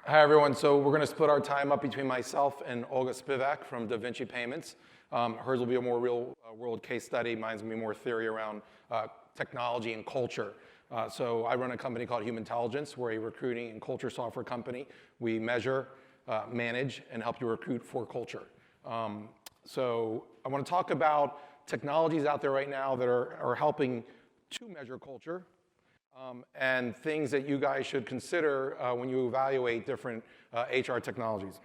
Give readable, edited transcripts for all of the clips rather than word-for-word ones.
Hi, everyone. So we're going to split our time up between myself and Olga Spivak from DaVinci Payments. Hers will be a more real-world case study. Mine's going to be more theory around technology and culture. So I run a company called Humantelligence. We're a recruiting and culture software company. We measure, manage, and help you recruit for culture. So I want to talk about technologies out there right now that are helping to measure culture. And things that you guys should consider when you evaluate different HR technologies.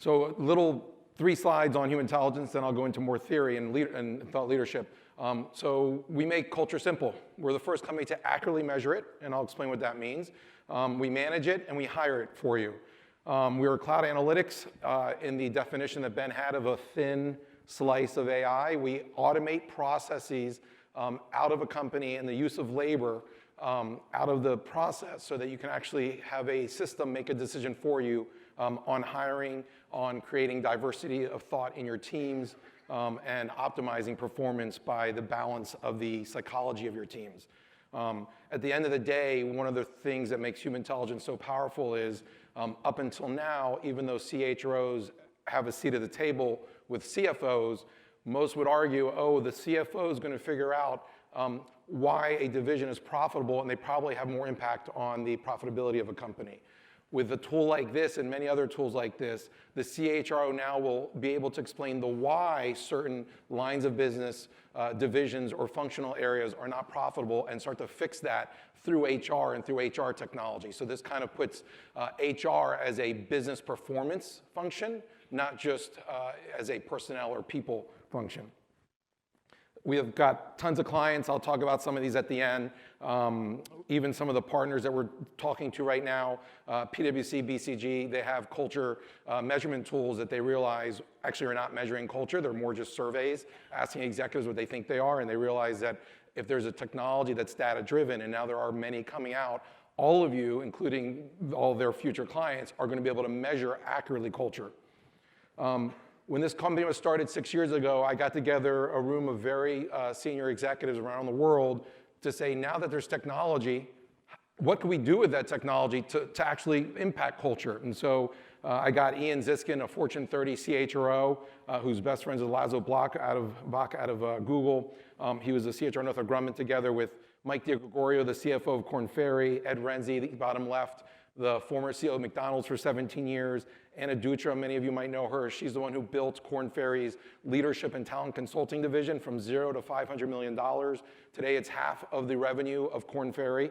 So little 3 slides on human intelligence, then I'll go into more theory and thought leadership. So we make culture simple. We're the first company to accurately measure it, and I'll explain what that means. We manage it, and we hire it for you. We're cloud analytics in the definition that Ben had of a thin slice of AI. We automate processes out of a company and the use of labor out of the process so that you can actually have a system make a decision for you on hiring, on creating diversity of thought in your teams, and optimizing performance by the balance of the psychology of your teams. At the end of the day, one of the things that makes human intelligence so powerful is up until now, even though CHROs have a seat at the table with CFOs, most would argue, oh, the CFO is going to figure out why a division is profitable, and they probably have more impact on the profitability of a company. With a tool like this and many other tools like this, the CHRO now will be able to explain the why certain lines of business, divisions, or functional areas are not profitable and start to fix that through HR and through HR technology. So this kind of puts HR as a business performance function, not just as a personnel or people function. We have got tons of clients. I'll talk about some of these at the end. Even some of the partners that we're talking to right now, PwC, BCG, they have culture measurement tools that they realize actually are not measuring culture. They're more just surveys, asking executives what they think they are, and they realize that if there's a technology that's data-driven, and now there are many coming out, all of you, including all their future clients, are going to be able to measure accurately culture. When this company was started 6 years ago, I got together a room of very senior executives around the world to say, now that there's technology, what can we do with that technology to actually impact culture? And so I got Ian Ziskin, a Fortune 30 CHRO, who's best friends with Laszlo Bock out of Google. He was the CHRO of Northrop Grumman together with Mike DiGregorio, the CFO of Korn Ferry, Ed Renzi, the bottom left, the former CEO of McDonald's for 17 years. Anna Dutra, many of you might know her. She's the one who built Korn Ferry's leadership and talent consulting division from 0 to $500 million. Today, it's half of the revenue of Korn Ferry,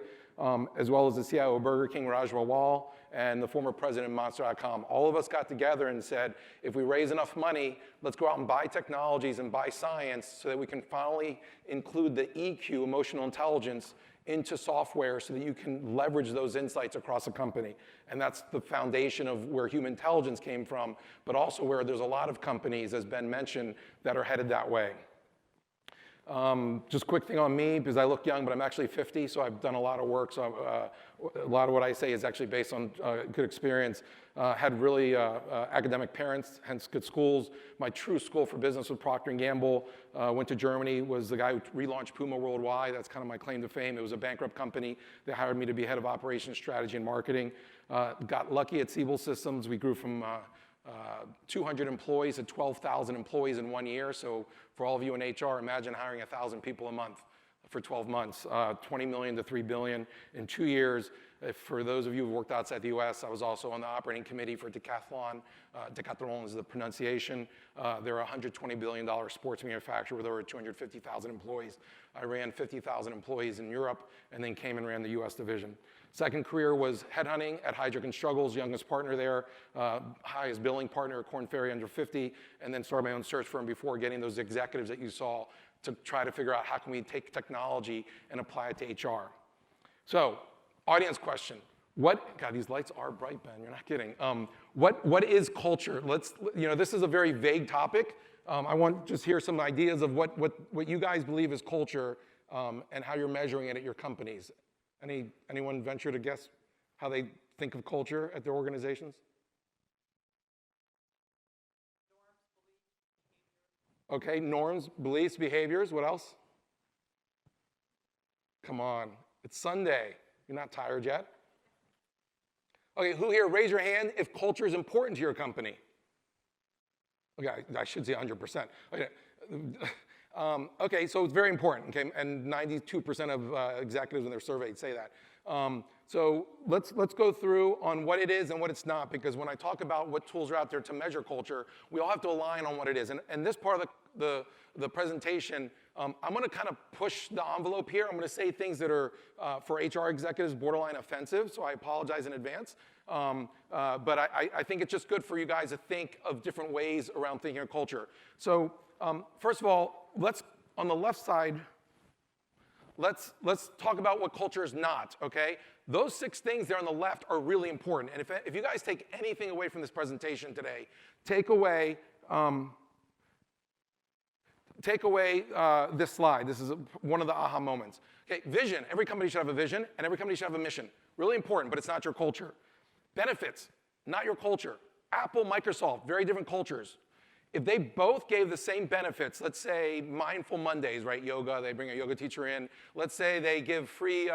as well as the CIO of Burger King, Raj Rawal, and the former president of Monster.com. All of us got together and said, if we raise enough money, let's go out and buy technologies and buy science so that we can finally include the EQ, emotional intelligence, into software so that you can leverage those insights across a company. And that's the foundation of where human intelligence came from, but also where there's a lot of companies, as Ben mentioned, that are headed that way. Just quick thing on me, because I look young, but I'm actually 50, so I've done a lot of work. So a lot of what I say is actually based on good experience. Had really academic parents, hence good schools. My true school for business was Procter & Gamble. Went to Germany, was the guy who relaunched Puma worldwide. That's kind of my claim to fame. It was a bankrupt company. They hired me to be head of operations, strategy, and marketing. Got lucky at Siebel Systems. We grew from 200 employees to 12,000 employees in 1 year. So for all of you in HR, imagine hiring 1,000 people a month for 12 months, 20 million to 3 billion in 2 years. For those of you who've worked outside the US, I was also on the operating committee for Decathlon. Decathlon is the pronunciation. They're a $120 billion sports manufacturer with over 250,000 employees. I ran 50,000 employees in Europe and then came and ran the US division. Second career was headhunting at Heidrick & Struggles, youngest partner there, highest billing partner at Korn Ferry under 50, and then started my own search firm before getting those executives that you saw to try to figure out how can we take technology and apply it to HR. So, audience question. God, these lights are bright, Ben, you're not kidding. What is culture? This is a very vague topic. I want to just hear some ideas of what you guys believe is culture and how you're measuring it at your companies. Anyone venture to guess how they think of culture at their organizations? Okay, norms, beliefs, behaviors. What else? Come on, it's Sunday. You're not tired yet? Okay, who here, raise your hand if culture is important to your company? Okay, I should say 100%. Okay. Okay, so it's very important, okay, and 92% of executives in their survey say that. So let's go through on what it is and what it's not, because when I talk about what tools are out there to measure culture, we all have to align on what it is. And this part of the presentation, I'm going to kind of push the envelope here. I'm going to say things that are, for HR executives, borderline offensive, so I apologize in advance. But I think it's just good for you guys to think of different ways around thinking of culture. So first of all, on the left side, let's talk about what culture is not, okay? Those 6 things there on the left are really important. And if you guys take anything away from this presentation today, take away this slide. This is one of the aha moments. Okay, vision. Every company should have a vision, and every company should have a mission. Really important, but it's not your culture. Benefits, not your culture. Apple, Microsoft, very different cultures. If they both gave the same benefits, let's say Mindful Mondays, right, yoga, they bring a yoga teacher in. Let's say they give free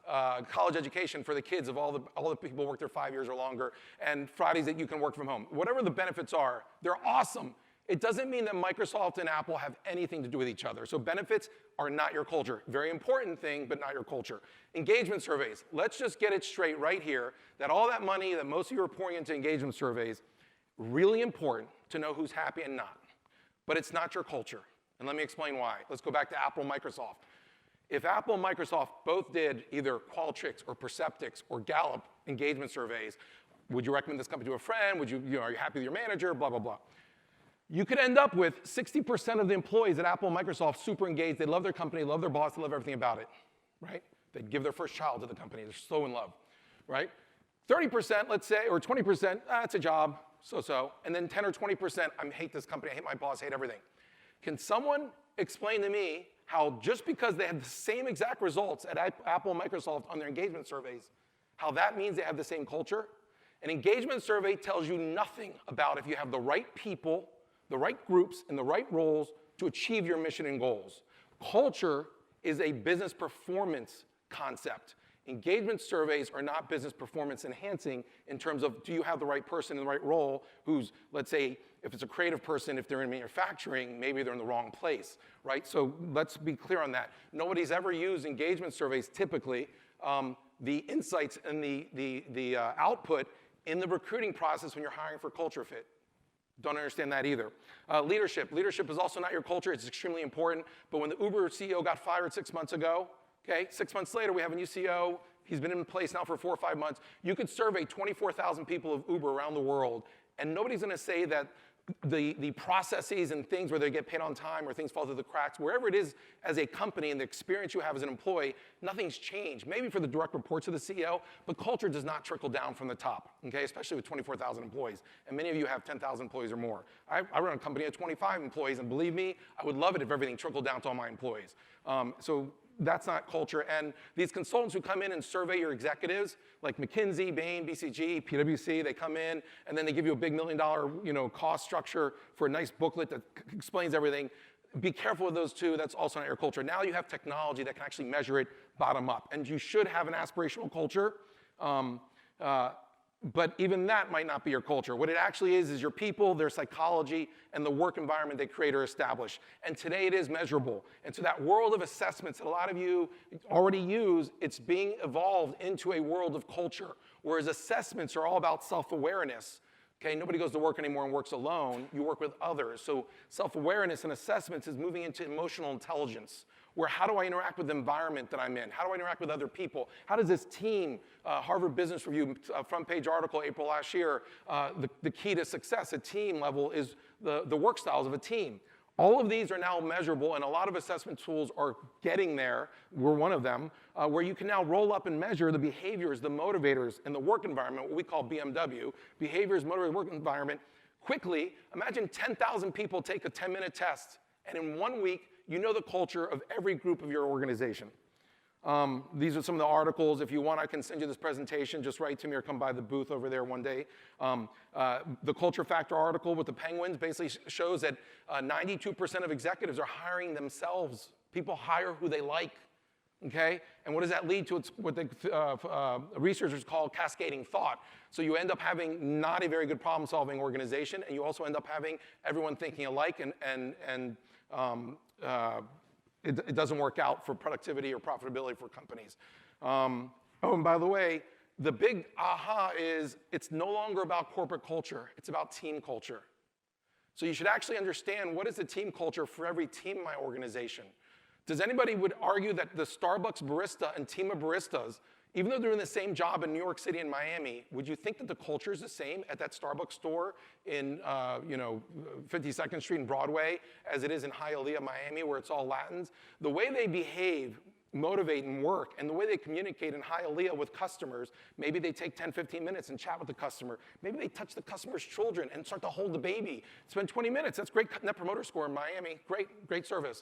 college education for the kids of all the people who work there 5 years or longer, and Fridays that you can work from home. Whatever the benefits are, they're awesome. It doesn't mean that Microsoft and Apple have anything to do with each other. So benefits are not your culture. Very important thing, but not your culture. Engagement surveys. Let's just get it straight right here that all that money that most of you are pouring into engagement surveys, really important to know who's happy and not. But it's not your culture. And let me explain why. Let's go back to Apple and Microsoft. If Apple and Microsoft both did either Qualtrics or Perceptics or Gallup engagement surveys, would you recommend this company to a friend? Are you happy with your manager? Blah, blah, blah. You could end up with 60% of the employees at Apple and Microsoft super engaged. They love their company, love their boss, they love everything about it, right? They'd give their first child to the company. They're so in love, right? 30%, let's say, or 20%, it's a job, so-so. And then 10 or 20%, I hate this company, I hate my boss, I hate everything. Can someone explain to me how just because they have the same exact results at Apple and Microsoft on their engagement surveys, how that means they have the same culture? An engagement survey tells you nothing about if you have the right people, the right groups, and the right roles to achieve your mission and goals. Culture is a business performance concept. Engagement surveys are not business performance enhancing in terms of do you have the right person in the right role who's, let's say, if it's a creative person, if they're in manufacturing, maybe they're in the wrong place, right? So let's be clear on that. Nobody's ever used engagement surveys typically, the insights and the output in the recruiting process when you're hiring for culture fit. Don't understand that either. Leadership. Leadership is also not your culture. It's extremely important. But when the Uber CEO got fired 6 months ago, okay, 6 months later, we have a new CEO. He's been in place now for 4 or 5 months. You could survey 24,000 people of Uber around the world, and nobody's going to say that the processes and things where they get paid on time or things fall through the cracks, wherever it is as a company and the experience you have as an employee, nothing's changed. Maybe for the direct reports of the CEO, but culture does not trickle down from the top, okay, especially with 24,000 employees. And many of you have 10,000 employees or more. I run a company of 25 employees, and believe me, I would love it if everything trickled down to all my employees. So that's not culture. And these consultants who come in and survey your executives, like McKinsey, Bain, BCG, PwC, they come in and then they give you a big $1 million, cost structure for a nice booklet that explains everything. Be careful with those two. That's also not your culture. Now you have technology that can actually measure it bottom up. And you should have an aspirational culture. But even that might not be your culture. What it actually is your people, their psychology, and the work environment they create or establish. And today it is measurable. And so that world of assessments that a lot of you already use, it's being evolved into a world of culture. Whereas assessments are all about self-awareness. Okay, nobody goes to work anymore and works alone. You work with others. So self-awareness and assessments is moving into emotional intelligence, where how do I interact with the environment that I'm in? How do I interact with other people? How does this team, Harvard Business Review, front page article April last year, the key to success at team level is the work styles of a team. All of these are now measurable, and a lot of assessment tools are getting there. We're one of them, where you can now roll up and measure the behaviors, the motivators, and the work environment, what we call BMW, behaviors, motivators, work environment, quickly. Imagine 10,000 people take a 10-minute test, and in 1 week, you know the culture of every group of your organization. These are some of the articles. If you want, I can send you this presentation. Just write to me or come by the booth over there one day. The Culture Factor article with the penguins basically shows that 92% of executives are hiring themselves. People hire who they like. Okay? And what does that lead to? It's what the researchers call cascading thought. So you end up having not a very good problem-solving organization, and you also end up having everyone thinking alike, and it doesn't work out for productivity or profitability for companies. Oh, and by the way, the big aha is it's no longer about corporate culture. It's about team culture. So you should actually understand what is the team culture for every team in my organization. Does anybody would argue that the Starbucks barista and team of baristas, even though they're in the same job in New York City and Miami, would you think that the culture is the same at that Starbucks store in 52nd Street and Broadway as it is in Hialeah, Miami, where it's all Latins? The way they behave, motivate, and work, and the way they communicate in Hialeah with customers, maybe they take 10, 15 minutes and chat with the customer. Maybe they touch the customer's children and start to hold the baby. Spend 20 minutes. That's great Net Promoter Score in Miami. Great service.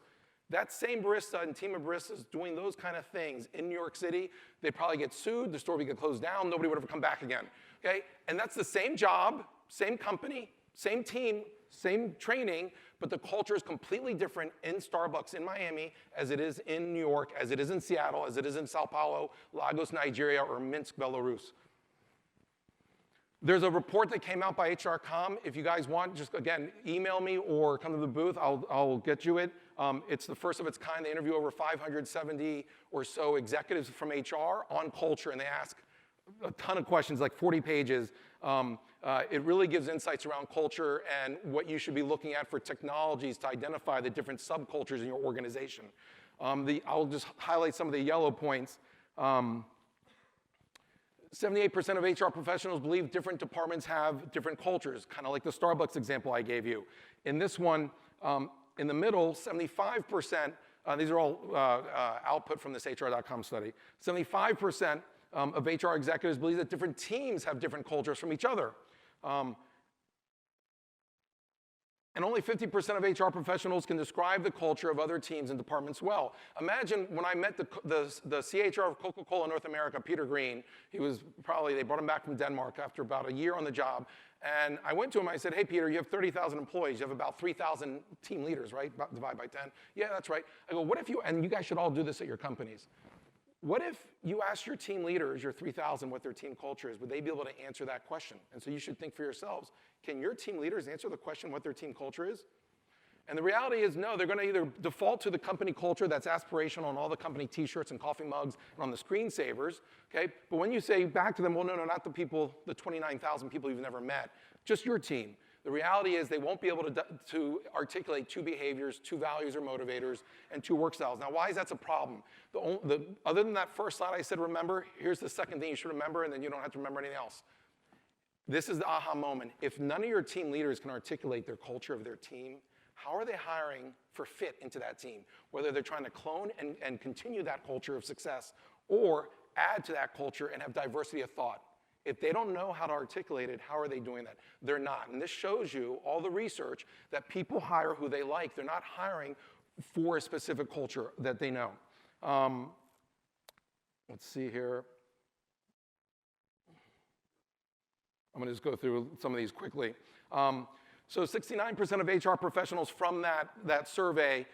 That same barista and team of baristas doing those kind of things in New York City, they'd probably get sued, the store would get closed down, nobody would ever come back again, okay? And that's the same job, same company, same team, same training, but the culture is completely different in Starbucks in Miami as it is in New York, as it is in Seattle, as it is in Sao Paulo, Lagos, Nigeria, or Minsk, Belarus. There's a report that came out by HR.com. If you guys want, just again, email me or come to the booth. I'll get you it. It's the first of its kind. They interview over 570 or so executives from HR on culture, and they ask a ton of questions, like 40 pages. It really gives insights around culture and what you should be looking at for technologies to identify the different subcultures in your organization. I'll just highlight some of the yellow points. 78% of HR professionals believe different departments have different cultures, kind of like the Starbucks example I gave you. In this one, in the middle, 75%, these are all output from this HR.com study, 75% of HR executives believe that different teams have different cultures from each other. And only 50% of HR professionals can describe the culture of other teams and departments well. Imagine when I met the CHR of Coca-Cola North America, Peter Green. They brought him back from Denmark after about a year on the job. And I went to him, I said, hey, Peter, you have 30,000 employees. You have about 3,000 team leaders, right? Divide by 10. Yeah, that's right. I go, what if you, and you guys should all do this at your companies. What if you ask your team leaders, your 3,000, what their team culture is? Would they be able to answer that question? And so you should think for yourselves, can your team leaders answer the question what their team culture is? And the reality is, no, they're going to either default to the company culture that's aspirational on all the company t-shirts and coffee mugs and on the screensavers, okay? But when you say back to them, well, no, not the people, the 29,000 people you've never met, just your team. The reality is they won't be able to articulate two behaviors, two values or motivators, and two work styles. Now, why is that a problem? Other than that first slide I said, remember, here's the second thing you should remember, and then you don't have to remember anything else. This is the aha moment. If none of your team leaders can articulate their culture of their team, how are they hiring for fit into that team? Whether they're trying to clone and continue that culture of success or add to that culture and have diversity of thought. If they don't know how to articulate it, how are they doing that? They're not. And this shows you all the research that people hire who they like. They're not hiring for a specific culture that they know. Let's see here. I'm going to just go through some of these quickly. So 69% of HR professionals from that survey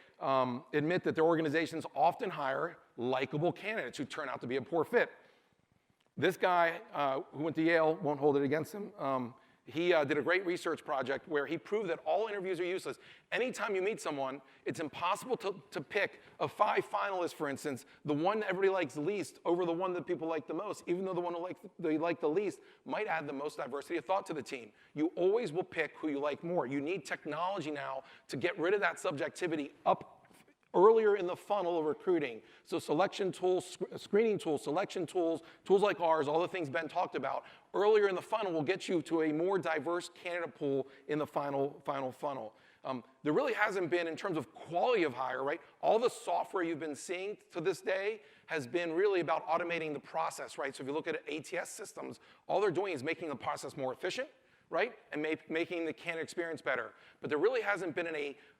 admit that their organizations often hire likable candidates who turn out to be a poor fit. This guy who went to Yale, won't hold it against him, he did a great research project where he proved that all interviews are useless. Anytime you meet someone, it's impossible to pick of 5 finalists, for instance, the one that everybody likes least over the one that people like the most, even though the one they like the least might add the most diversity of thought to the team. You always will pick who you like more. You need technology now to get rid of that subjectivity up earlier in the funnel of recruiting. So selection tools, screening tools, selection tools, tools like ours, all the things Ben talked about, earlier in the funnel will get you to a more diverse candidate pool in the final funnel. There really hasn't been, in terms of quality of hire, right? All the software you've been seeing to this day has been really about automating the process, right? So if you look at ATS systems, all they're doing is making the process more efficient, right? And making the candidate experience better. But there really hasn't been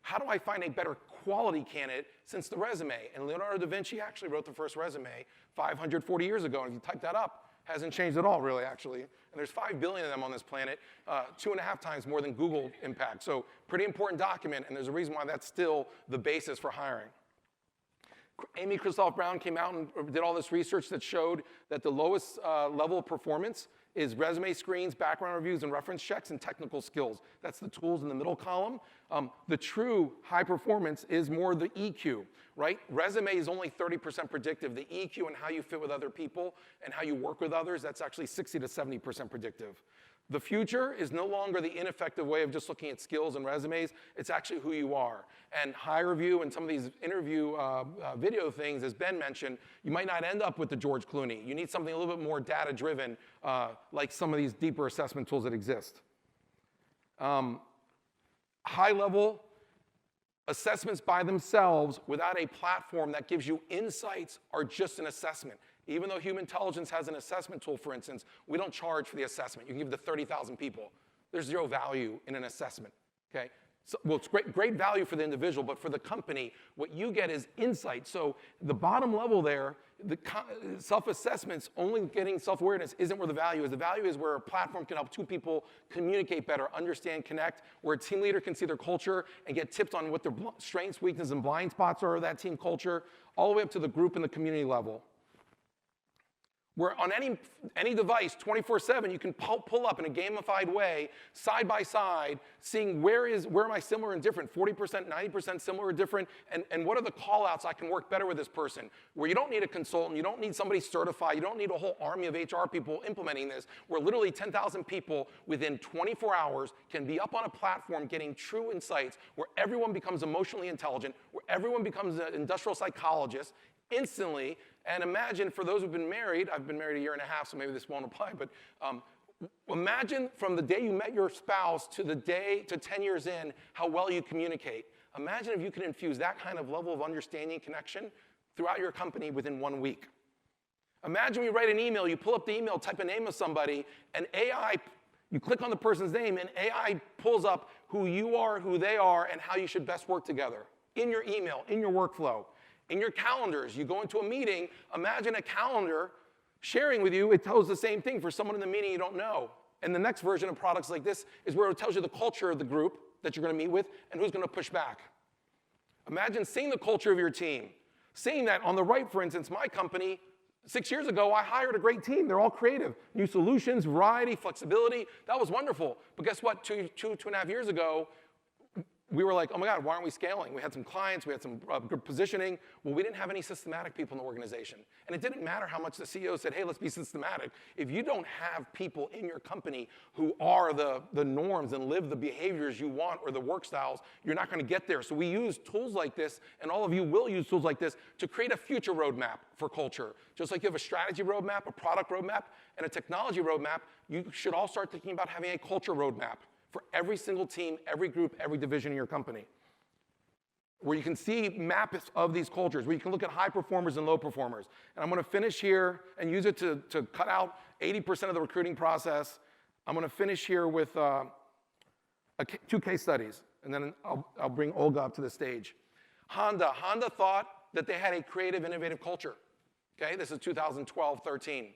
how do I find a better quality candidate since the resume? And Leonardo da Vinci actually wrote the first resume 540 years ago. And if you type that up, hasn't changed at all, really, actually. And there's 5 billion of them on this planet, 2.5 times more than Google impact. So pretty important document, and there's a reason why that's still the basis for hiring. Amy Christoph Brown came out and did all this research that showed that the lowest level of performance is resume screens, background reviews, and reference checks, and technical skills. That's the tools in the middle column. The true high performance is more the EQ, right? Resume is only 30% predictive. The EQ and how you fit with other people and how you work with others, that's actually 60 to 70% predictive. The future is no longer the ineffective way of just looking at skills and resumes. It's actually who you are. And HireVue and some of these interview video things, as Ben mentioned, you might not end up with the George Clooney. You need something a little bit more data-driven, like some of these deeper assessment tools that exist. High-level assessments by themselves without a platform that gives you insights are just an assessment. Even though Humantelligence has an assessment tool, for instance, we don't charge for the assessment. You can give it to 30,000 people. There's zero value in an assessment, okay? So, well, it's great value for the individual, but for the company, what you get is insight. So the bottom level there, the self-assessments, only getting self-awareness isn't where the value is. The value is where a platform can help two people communicate better, understand, connect, where a team leader can see their culture and get tips on what their strengths, weaknesses, and blind spots are of that team culture, all the way up to the group and the community level. Where on any device, 24/7, you can pull up in a gamified way, side by side, seeing where am I similar and different, 40%, 90% similar or different, and what are the call-outs I can work better with this person. Where you don't need a consultant, you don't need somebody certified, you don't need a whole army of HR people implementing this, where literally 10,000 people within 24 hours can be up on a platform getting true insights, where everyone becomes emotionally intelligent, where everyone becomes an industrial psychologist, instantly. And imagine, for those who've been married, I've been married a year and a half, so maybe this won't apply, but imagine from the day you met your spouse to 10 years in, how well you communicate. Imagine if you could infuse that kind of level of understanding and connection throughout your company within 1 week. Imagine we write an email, you pull up the email, type a name of somebody, and AI, you click on the person's name, and AI pulls up who you are, who they are, and how you should best work together in your email, in your workflow. In your calendars, you go into a meeting, imagine a calendar sharing with you, it tells the same thing for someone in the meeting you don't know. And the next version of products like this is where it tells you the culture of the group that you're going to meet with and who's going to push back. Imagine seeing the culture of your team. Seeing that on the right, for instance, my company, 6 years ago, I hired a great team. They're all creative. New solutions, variety, flexibility. That was wonderful. But guess what? Two and a half years ago, we were like, oh my God, why aren't we scaling? We had some clients, we had some good positioning. Well, we didn't have any systematic people in the organization. And it didn't matter how much the CEO said, hey, let's be systematic. If you don't have people in your company who are the norms and live the behaviors you want or the work styles, you're not gonna get there. So we use tools like this, and all of you will use tools like this to create a future roadmap for culture. Just like you have a strategy roadmap, a product roadmap, and a technology roadmap, you should all start thinking about having a culture roadmap for every single team, every group, every division in your company. Where you can see maps of these cultures, where you can look at high performers and low performers. And I'm gonna finish here and use it to cut out 80% of the recruiting process. I'm gonna finish here with 2 case studies, and then I'll bring Olga up to the stage. Honda thought that they had a creative, innovative culture. Okay, this is 2012, 13.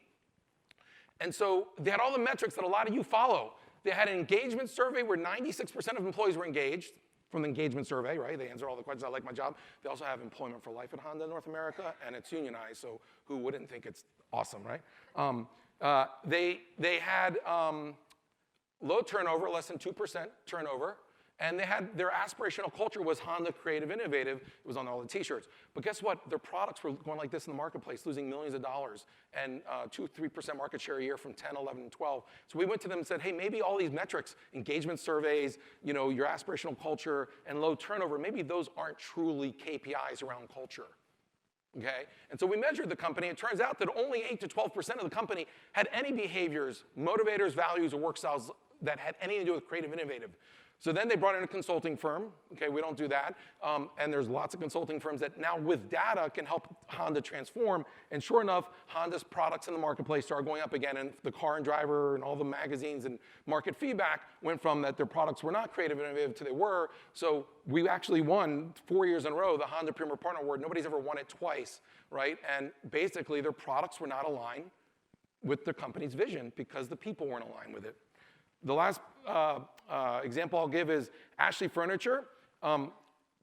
And so they had all the metrics that a lot of you follow. They had an engagement survey where 96% of employees were engaged from the engagement survey, right? They answer all the questions, I like my job. They also have employment for life at Honda North America, and it's unionized, so who wouldn't think it's awesome, right? They had low turnover, less than 2% turnover, and they had their aspirational culture was Honda Creative Innovative. It was on all the t-shirts. But guess what? Their products were going like this in the marketplace, losing millions of dollars and 2-3% market share a year from 10, 11, and 12. So we went to them and said, hey, maybe all these metrics, engagement surveys, you know, your aspirational culture, and low turnover, maybe those aren't truly KPIs around culture. Okay? And so we measured the company. It turns out that only 8 to 12% of the company had any behaviors, motivators, values, or work styles that had anything to do with creative innovative. So then they brought in a consulting firm. Okay, we don't do that. And there's lots of consulting firms that now with data can help Honda transform. And sure enough, Honda's products in the marketplace started going up again. And the Car and Driver and all the magazines and market feedback went from that their products were not creative and innovative to they were. So we actually won 4 years in a row the Honda Premier Partner Award. Nobody's ever won it twice, right? And basically their products were not aligned with the company's vision because the people weren't aligned with it. The last example I'll give is Ashley Furniture.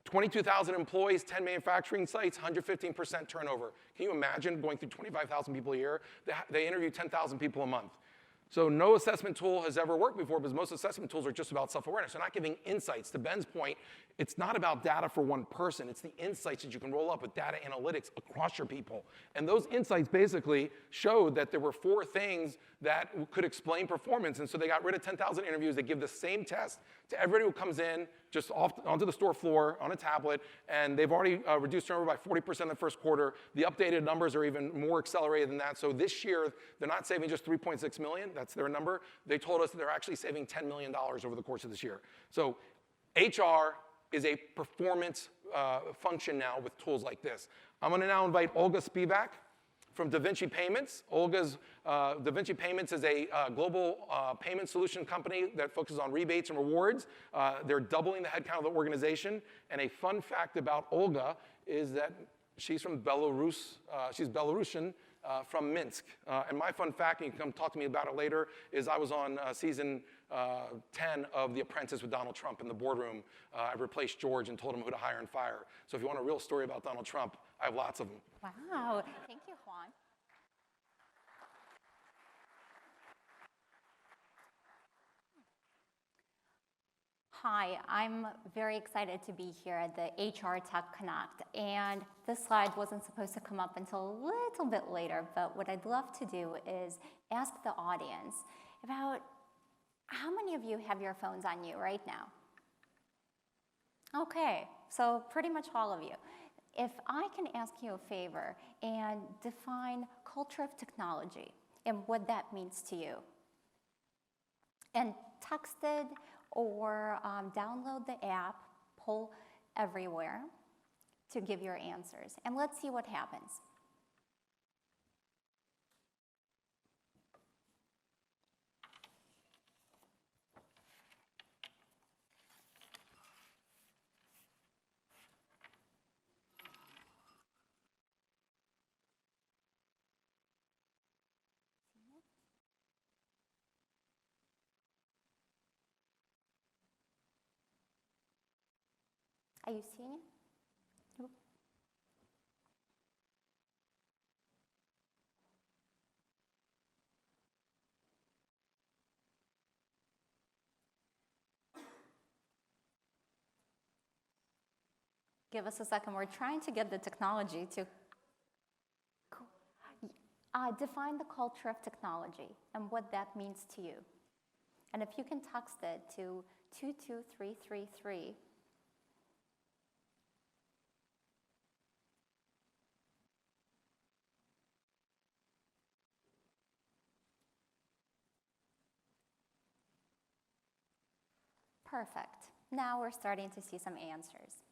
22,000 employees, 10 manufacturing sites, 115% turnover. Can you imagine going through 25,000 people a year? They interview 10,000 people a month. So no assessment tool has ever worked before because most assessment tools are just about self-awareness. They're not giving insights. To Ben's point, it's not about data for one person. It's the insights that you can roll up with data analytics across your people. And those insights basically showed that there were 4 things that could explain performance. And so they got rid of 10,000 interviews. They give the same test to everybody who comes in just onto the store floor on a tablet. And they've already reduced turnover by 40% in the first quarter. The updated numbers are even more accelerated than that. So this year, they're not saving just $3.6 million. That's their number. They told us that they're actually saving $10 million over the course of this year. So HR is a performance function now with tools like this. I'm going to now invite Olga Spivak from DaVinci Payments. DaVinci Payments is a global payment solution company that focuses on rebates and rewards. They're doubling the headcount of the organization. And a fun fact about Olga is that she's from Belarus. She's Belarusian from Minsk. And my fun fact, and you can come talk to me about it later, is I was on season 10 of The Apprentice with Donald Trump in the boardroom. I replaced George and told him who to hire and fire. So if you want a real story about Donald Trump, I have lots of them. Wow, thank you, Juan. Hi, I'm very excited to be here at the HR Tech Connect, and this slide wasn't supposed to come up until a little bit later, but what I'd love to do is ask the audience about how many of you have your phones on you right now? Okay, so pretty much all of you. If I can ask you a favor and define culture of technology and what that means to you, and text it or download the app, Poll Everywhere, to give your answers. And let's see what happens. Are you seeing it? Nope. Give us a second. We're trying to get the technology to define the culture of technology and what that means to you. And if you can text it to 22333, perfect. Now we're starting to see some answers.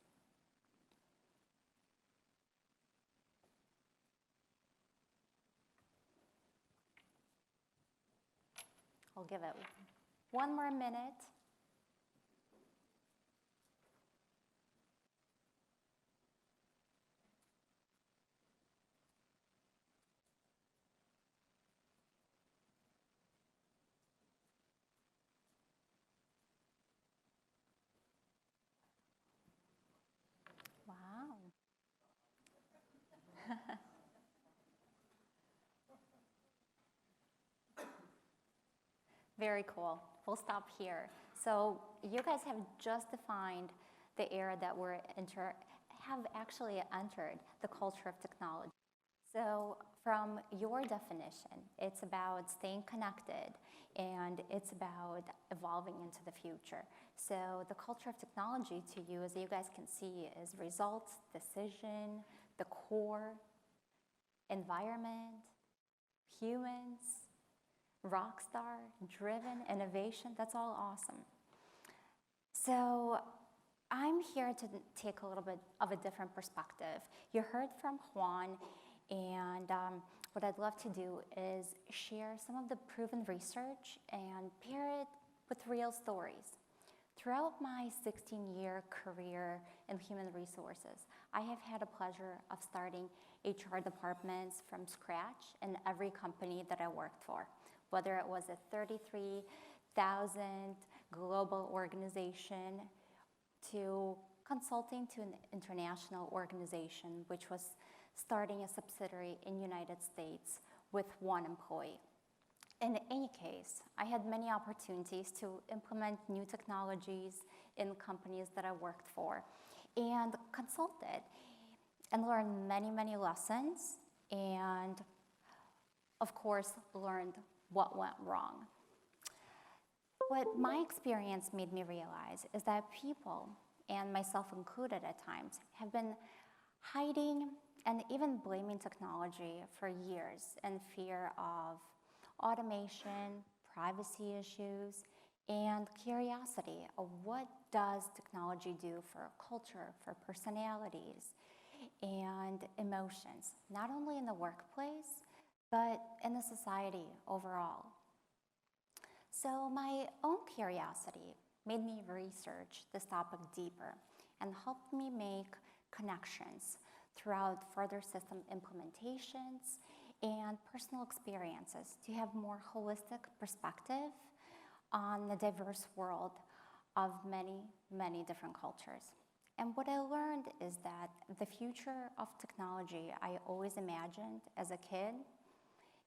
I'll give it one more minute. Wow. Very cool. We'll stop here. So you guys have just defined the era that we're have actually entered the culture of technology. So from your definition, it's about staying connected and it's about evolving into the future. So the culture of technology to you, as you guys can see, is results, decision, the core, environment, humans, rockstar, driven, innovation. That's all awesome. So I'm here to take a little bit of a different perspective. You heard from Juan, and what I'd love to do is share some of the proven research and pair it with real stories. Throughout my 16-year career in human resources, I have had a pleasure of starting HR departments from scratch in every company that I worked for, whether it was a 33,000 global organization to consulting to an international organization which was starting a subsidiary in United States with 1 employee. In any case, I had many opportunities to implement new technologies in companies that I worked for and consulted and learned many, many lessons and, of course, learned what went wrong. What my experience made me realize is that people, and myself included at times, have been hiding and even blaming technology for years in fear of automation, privacy issues, and curiosity of what does technology do for culture, for personalities, and emotions, not only in the workplace, but in the society overall. So my own curiosity made me research this topic deeper and helped me make connections throughout further system implementations and personal experiences to have more holistic perspective on the diverse world of many, many different cultures. And what I learned is that the future of technology I always imagined as a kid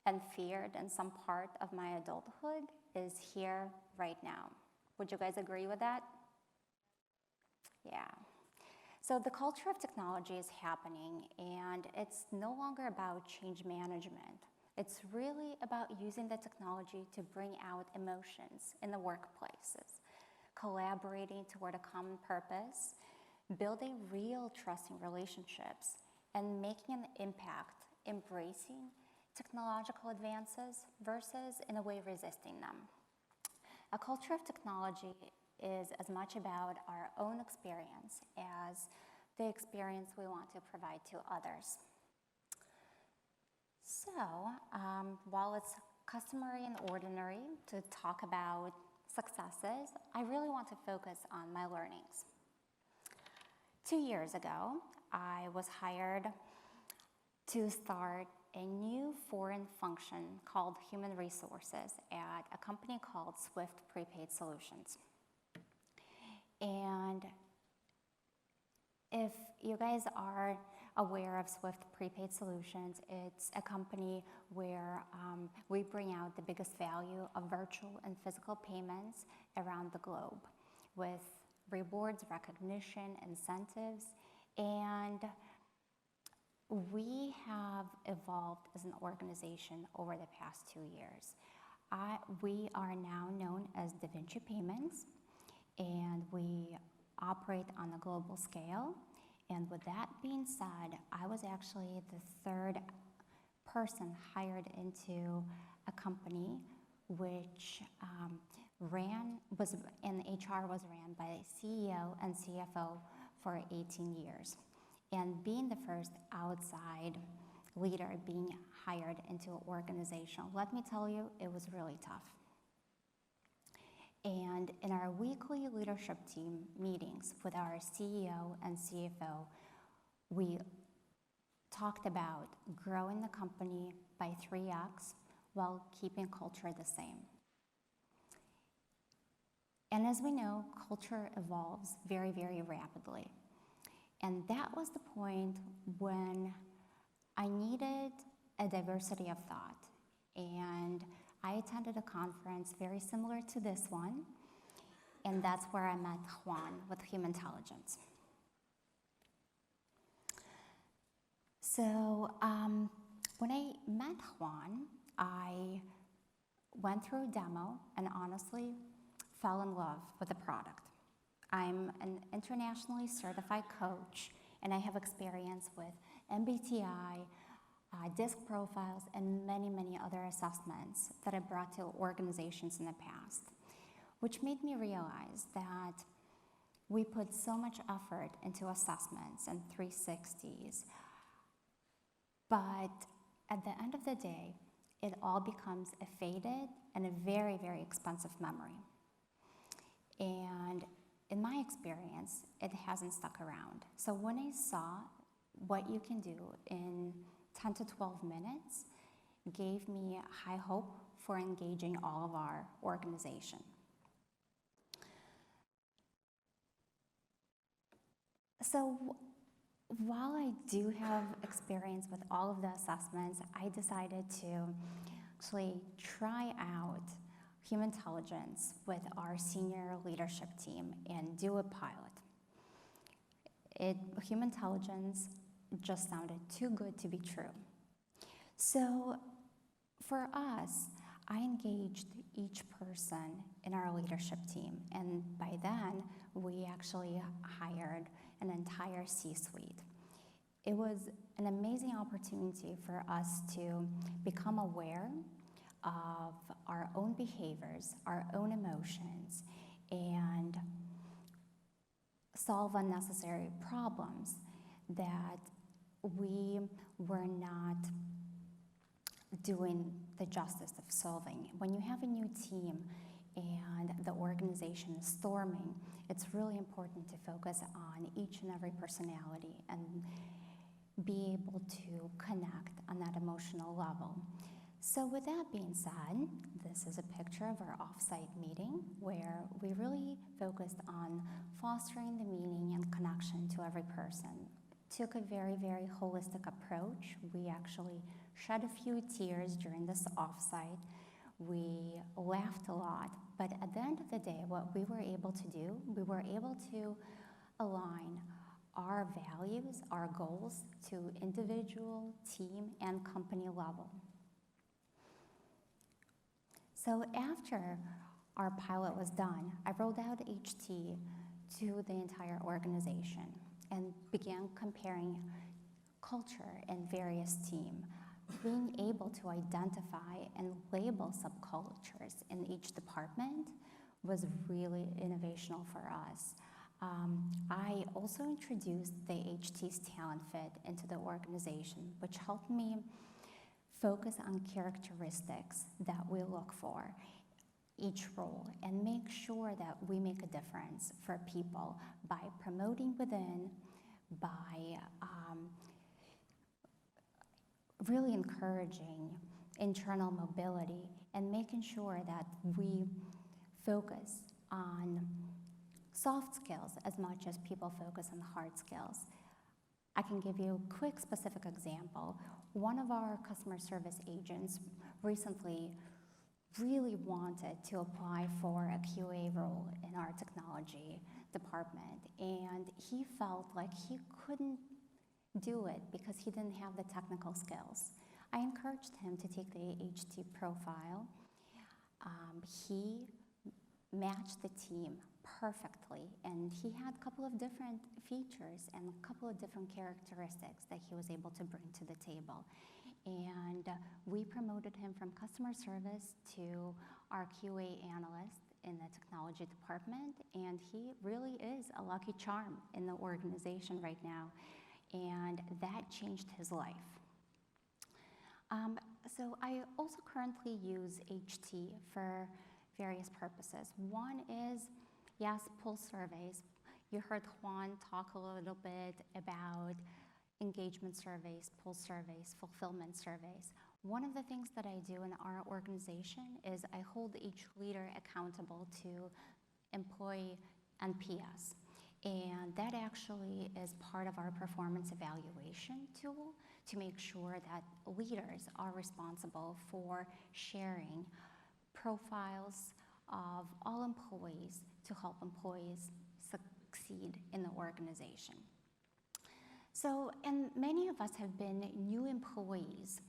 and feared in some part of my adulthood is here right now. Would you guys agree with that? Yeah. So the culture of technology is happening, and it's no longer about change management. It's really about using the technology to bring out emotions in the workplaces, collaborating toward a common purpose, building real trusting relationships, and making an impact, embracing technological advances versus, in a way, resisting them. A culture of technology is as much about our own experience as the experience we want to provide to others. So, while it's customary and ordinary to talk about successes, I really want to focus on my learnings. 2 years ago, I was hired to start a new foreign function called Human Resources at a company called Swift Prepaid Solutions. And if you guys are aware of Swift Prepaid Solutions, it's a company where we bring out the biggest value of virtual and physical payments around the globe with rewards, recognition, incentives, and we have evolved as an organization over the past 2 years. We are now known as DaVinci Payments, and we operate on a global scale. And with that being said, I was actually the third person hired into a company which and HR was ran by CEO and CFO for 18 years. And being the first outside leader being hired into an organization, let me tell you, it was really tough. And in our weekly leadership team meetings with our CEO and CFO, we talked about growing the company by 3x while keeping culture the same. And as we know, culture evolves very, very rapidly. And that was the point when I needed a diversity of thought. And I attended a conference very similar to this one, and that's where I met Juan with Humantelligence. So when I met Juan, I went through a demo and honestly fell in love with the product. I'm an internationally certified coach, and I have experience with MBTI, DISC profiles, and many, many other assessments that I brought to organizations in the past, which made me realize that we put so much effort into assessments and 360s, but at the end of the day, it all becomes a faded and a very, very expensive memory. And in my experience, it hasn't stuck around. So when I saw what you can do in 10 to 12 minutes, gave me high hope for engaging all of our organization. So while I do have experience with all of the assessments, I decided to actually try out Humantelligence with our senior leadership team and do a pilot. Humantelligence just sounded too good to be true. So for us, I engaged each person in our leadership team, and by then, we actually hired an entire C-suite. It was an amazing opportunity for us to become aware of our own behaviors, our own emotions, and solve unnecessary problems that we were not doing the justice of solving. When you have a new team and the organization is storming, it's really important to focus on each and every personality and be able to connect on that emotional level. So with that being said, this is a picture of our offsite meeting where we really focused on fostering the meaning and connection to every person. Took a very, very holistic approach. We actually shed a few tears during this offsite. We laughed a lot, but at the end of the day, what we were able to do, we were able to align our values, our goals to individual, team, and company level. So after our pilot was done, I rolled out HT to the entire organization and began comparing culture in various teams. Being able to identify and label subcultures in each department was really innovational for us. I also introduced the HT's talent fit into the organization, which helped me focus on characteristics that we look for each role and make sure that we make a difference for people by promoting within, by really encouraging internal mobility and making sure that we focus on soft skills as much as people focus on hard skills. I can give you a quick specific example. One of our customer service agents recently really wanted to apply for a QA role in our technology department, and he felt like he couldn't do it because he didn't have the technical skills. I encouraged him to take the HT profile. He matched the team perfectly, and he had a couple of different features and a couple of different characteristics that he was able to bring to the table. And we promoted him from customer service to our QA analyst in the technology department, and he really is a lucky charm in the organization right now, and that changed his life. So I also currently use HT for various purposes. One is, yes, pulse surveys. You heard Juan talk a little bit about engagement surveys, pulse surveys, fulfillment surveys. One of the things that I do in our organization is I hold each leader accountable to employee NPS. And that actually is part of our performance evaluation tool to make sure that leaders are responsible for sharing profiles of all employees to help employees succeed in the organization. So, and many of us have been new employees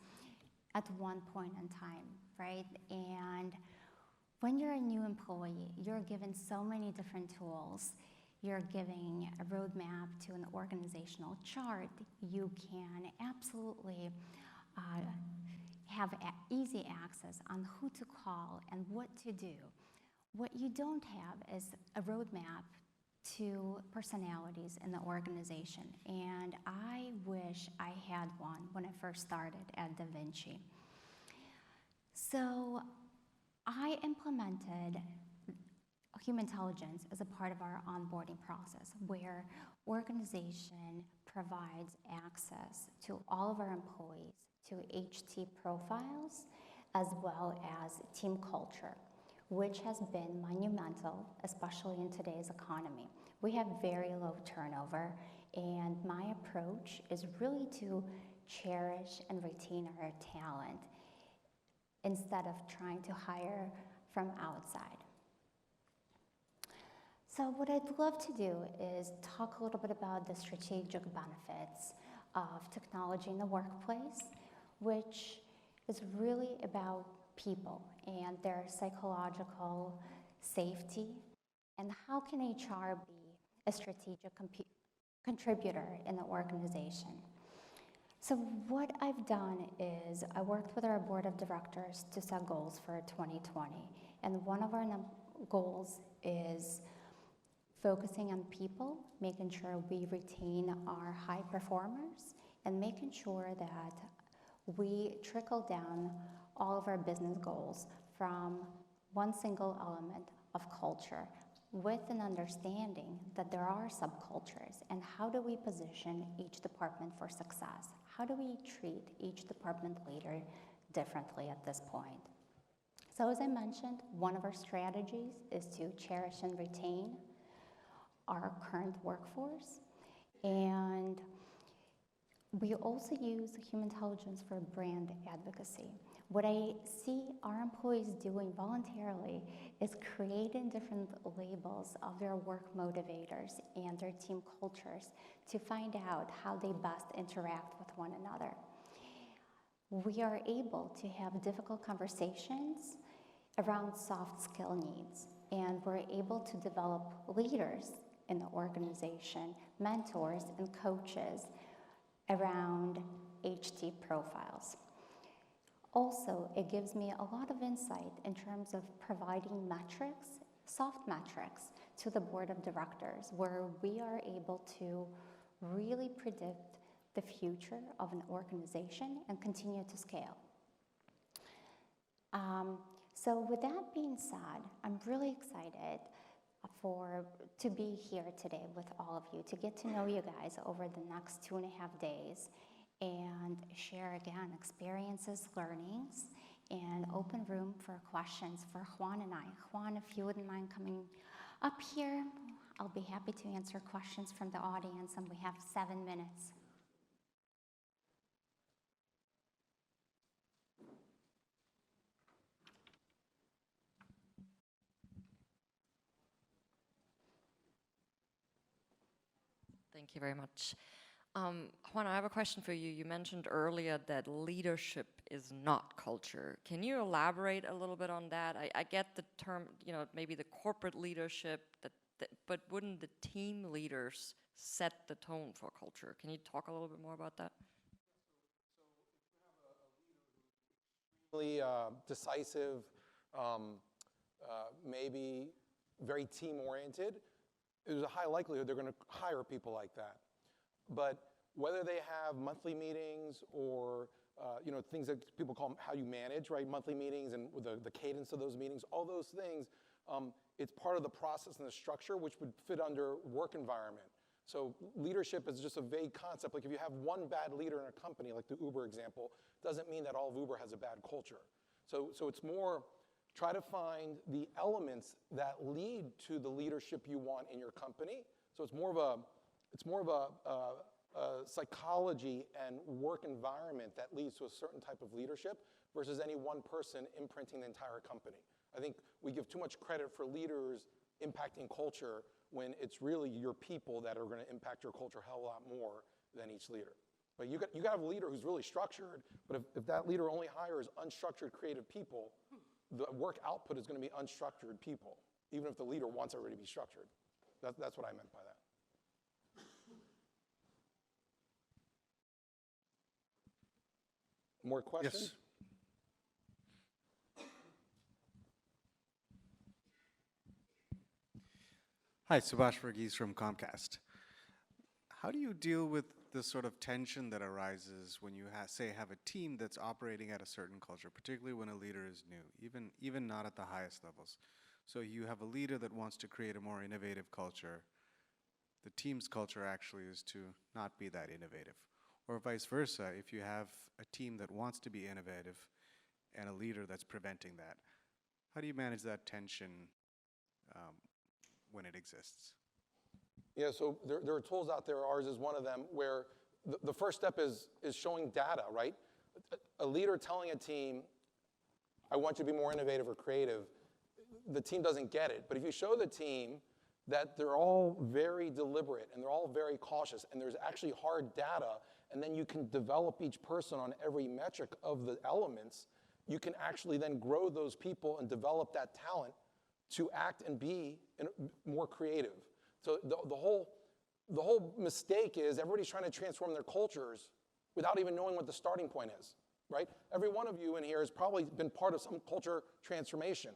at one point in time, right? And when you're a new employee, you're given so many different tools. You're giving a roadmap to an organizational chart. You can absolutely have easy access on who to call and what to do. What you don't have is a roadmap to personalities in the organization, and I wish I had one when I first started at DaVinci. So I implemented Humantelligence as a part of our onboarding process, where organization provides access to all of our employees to HT profiles as well as team culture, which has been monumental, especially in today's economy. We have very low turnover, And my approach is really to cherish and retain our talent instead of trying to hire from outside. So what I'd love to do is talk a little bit about the strategic benefits of technology in the workplace, which is really about people and their psychological safety, and how can HR be a strategic contributor in the organization. So what I've done is I worked with our board of directors to set goals for 2020, and one of our goals is focusing on people, making sure we retain our high performers, and making sure that we trickle down all of our business goals from one single element of culture, with an understanding that there are subcultures, and how do we position each department for success? How do we treat each department leader differently at this point? So as I mentioned, one of our strategies is to cherish and retain our current workforce, and we also use Humantelligence for brand advocacy. What I see our employees doing voluntarily is creating different labels of their work motivators and their team cultures to find out how they best interact with one another. We are able to have difficult conversations around soft skill needs, and we're able to develop leaders in the organization, mentors and coaches around HT profiles. Also, it gives me a lot of insight in terms of providing metrics, soft metrics, to the board of directors, where we are able to really predict the future of an organization and continue to scale. So with that being said, I'm really excited to be here today with all of you, to get to know you guys over the next 2.5 days, and share again experiences, learnings, and open room for questions for Juan and I. Juan, if you wouldn't mind coming up here, I'll be happy to answer questions from the audience, and we have 7 minutes. Thank you very much. Juan, I have a question for you. You mentioned earlier that leadership is not culture. Can you elaborate a little bit on that? I get the term, maybe the corporate leadership, but wouldn't the team leaders set the tone for culture? Can you talk a little bit more about that? So if you have a leader who's extremely decisive, maybe very team-oriented, there's a high likelihood they're going to hire people like that. But whether they have monthly meetings or things that people call how you manage, right? Monthly meetings and the cadence of those meetings, all those things, it's part of the process and the structure, which would fit under work environment. So leadership is just a vague concept. Like if you have one bad leader in a company, like the Uber example, doesn't mean that all of Uber has a bad culture. So it's more, try to find the elements that lead to the leadership you want in your company. So it's more of a psychology and work environment that leads to a certain type of leadership versus any one person imprinting the entire company. I think we give too much credit for leaders impacting culture when it's really your people that are going to impact your culture a hell of a lot more than each leader. But you got to have a leader who's really structured, but if that leader only hires unstructured creative people, the work output is going to be unstructured people, even if the leader wants everybody to be structured. That's what I meant by that. More questions? Yes. Hi, Subhash Varghese from Comcast. How do you deal with the sort of tension that arises when you have a team that's operating at a certain culture, particularly when a leader is new, even not at the highest levels? So you have a leader that wants to create a more innovative culture. The team's culture actually is to not be that innovative. Or vice versa, if you have a team that wants to be innovative and a leader that's preventing that. How do you manage that tension when it exists? Yeah, so there are tools out there, ours is one of them, where the first step is showing data, right? A leader telling a team, I want you to be more innovative or creative, the team doesn't get it. But if you show the team that they're all very deliberate and they're all very cautious and there's actually hard data, and then you can develop each person on every metric of the elements, you can actually then grow those people and develop that talent to act and be more creative. So the whole mistake is everybody's trying to transform their cultures without even knowing what the starting point is, right? Every one of you in here has probably been part of some culture transformation.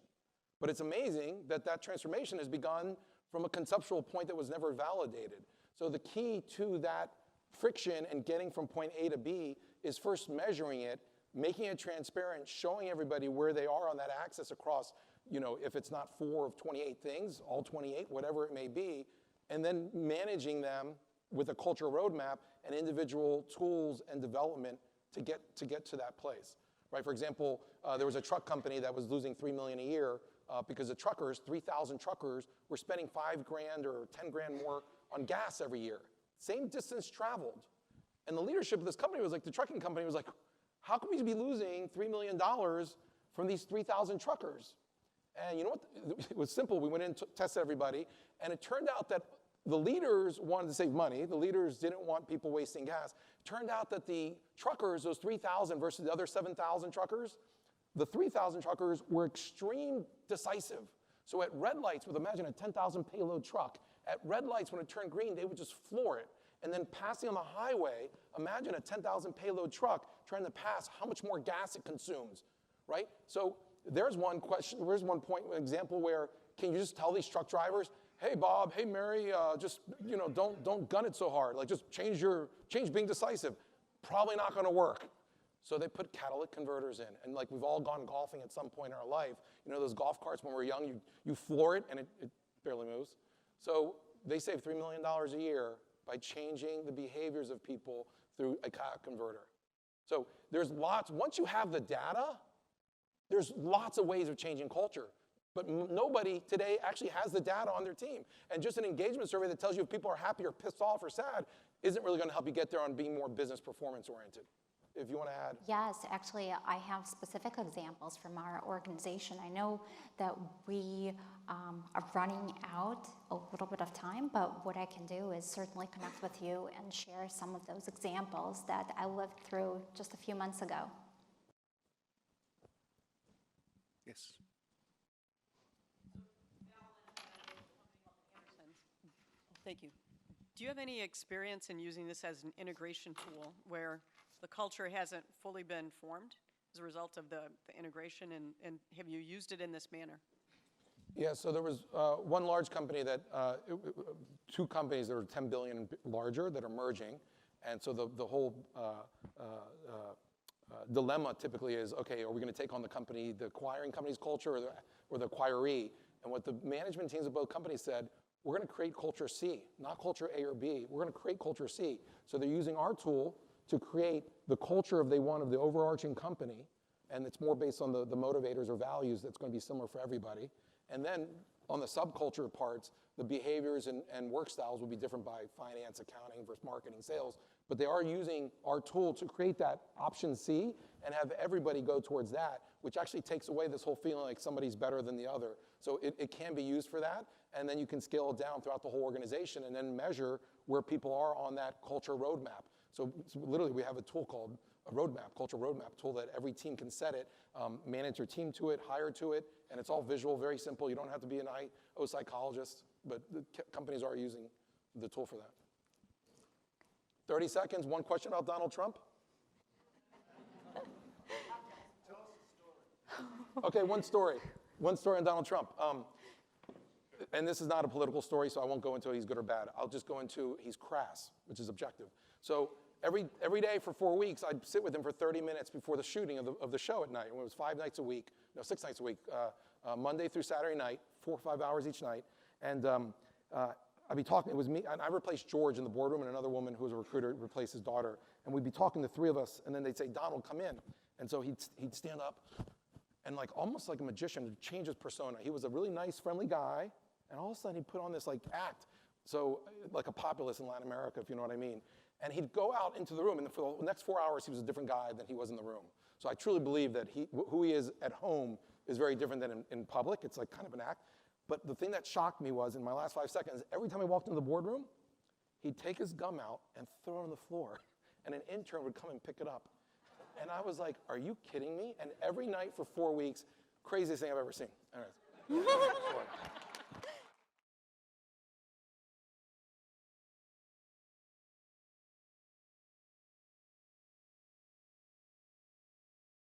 But it's amazing that that transformation has begun from a conceptual point that was never validated. So the key to that friction and getting from point A to B is first measuring it, making it transparent, showing everybody where they are on that axis across, if it's not 4 of 28 things, all 28, whatever it may be, and then managing them with a culture roadmap and individual tools and development to get to that place, right? For example, there was a truck company that was losing $3 million a year because the truckers, 3,000 truckers, were spending $5,000 or $10,000 more on gas every year. Same distance traveled. And the leadership of this company was like, the trucking company was like, how can we be losing $3 million from these 3,000 truckers? And you know what? It was simple. We went in, tested everybody, and it turned out that the leaders wanted to save money. The leaders didn't want people wasting gas. It turned out that the truckers, those 3,000 versus the other 7,000 truckers, the 3,000 truckers were extreme decisive. So at red lights, imagine a 10,000 payload truck, at red lights when it turned green, they would just floor it. And then passing on the highway, imagine a 10,000 payload truck trying to pass how much more gas it consumes, right? So there's one example where can you just tell these truck drivers, hey Bob, hey Mary, just don't gun it so hard. Like just change being decisive. Probably not going to work. So they put catalytic converters in, and like we've all gone golfing at some point in our life. Those golf carts when we're young, you floor it and it barely moves. So they save $3 million a year by changing the behaviors of people through a catalytic converter. So there's lots. Once you have the data, there's lots of ways of changing culture. But nobody today actually has the data on their team. And just an engagement survey that tells you if people are happy or pissed off or sad isn't really going to help you get there on being more business performance oriented. If you want to add. Yes, actually, I have specific examples from our organization. I know that we are running out a little bit of time, but what I can do is certainly connect with you and share some of those examples that I lived through just a few months ago. Yes. Thank you. Do you have any experience in using this as an integration tool where the culture hasn't fully been formed as a result of the integration, and have you used it in this manner? Yeah, so there was one large company two companies that are 10 billion larger that are merging. And so the whole dilemma typically is, okay, are we going to take on the acquiring company's culture or the acquiree? And what the management teams of both companies said, we're going to create culture C, not culture A or B. We're going to create culture C. So they're using our tool to create the culture of the overarching company, and it's more based on the motivators or values that's going to be similar for everybody. And then on the subculture parts, the behaviors and work styles will be different by finance, accounting versus marketing, sales. But they are using our tool to create that option C and have everybody go towards that, which actually takes away this whole feeling like somebody's better than the other. So it can be used for that, and then you can scale it down throughout the whole organization and then measure where people are on that culture roadmap. So literally we have a tool called a roadmap, culture roadmap tool that every team can set it, manage their team to it, hire to it, and it's all visual, very simple. You don't have to be an IO psychologist, but the companies are using the tool for that. 30 seconds, one question about Donald Trump? Okay, one story on Donald Trump. And this is not a political story, so I won't go into he's good or bad. I'll just go into he's crass, which is objective. So every day for 4 weeks, I'd sit with him for 30 minutes before the shooting of the show at night. It was 6 nights a week, Monday through Saturday night, 4 or 5 hours each night. And I'd be talking, it was me, and I replaced George in the boardroom, and another woman who was a recruiter replaced his daughter. And we'd be talking, the three of us, and then they'd say, Donald, come in. And so he'd stand up, and almost like a magician, change his persona. He was a really nice, friendly guy, and all of a sudden he'd put on this act So like a populist in Latin America, if you know what I mean. And he'd go out into the room, and for the next 4 hours, he was a different guy than he was in the room. So I truly believe that who he is at home is very different than in public. It's like kind of an act. But the thing that shocked me was, in my last 5 seconds, every time I walked into the boardroom, he'd take his gum out and throw it on the floor, and an intern would come and pick it up. And I was like, are you kidding me? And every night for 4 weeks, craziest thing I've ever seen. Anyways.